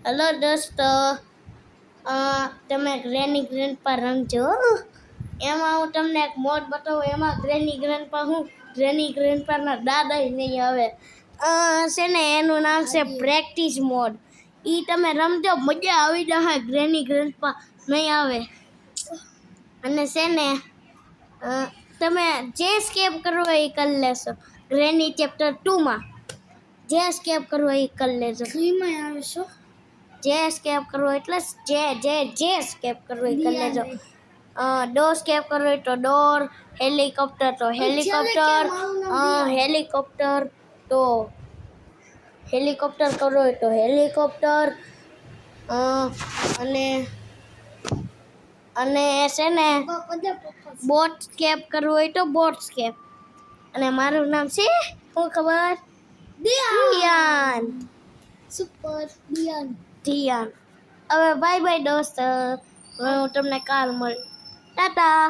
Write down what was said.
Hello દોસ્તો, તમે ગ્રેની ગ્રેન્ડપા રમજો. એમાં હું તમને એક મોડ બતાવું. એમાં ગ્રેની ગ્રેન્ડપા ગ્રેની ગ્રેન્ડપાના દાદા નહીં આવે. છે ને એનું નામ છે પ્રેક્ટિસ મોડ. એ તમે રમજો, મજા આવી જશે. ગ્રેની ગ્રેન્ડપા નહીં આવે. અને છે ને તમે જે સ્કેપ કરવો એ કરી લેશો. ગ્રેની ચેપ્ટર 2માં જે સ્કેપ કરવો એ કરી લેજો. ફ્રીમાં આવે છો. જે સ્કેપ કરવો એટલે જે સ્કેપ કરવો એ કરી લેજો. ડોર સ્કેપ કરવો હોય તો ડોર, હેલિકોપ્ટર તો હેલિકોપ્ટર, હેલિકોપ્ટર તો હેલિકોપ્ટર કરવો હોય તો હેલિકોપ્ટર, અને છે ને બોટ સ્કેપ કરવો હોય તો બોટ સ્કેપ. અને મારું નામ છે શું ખબર? દિયાન. સુપર દિયાન. હવે બાય બાય દોસ્ત. હવે હું તમને કાલ મળું. ટાટા.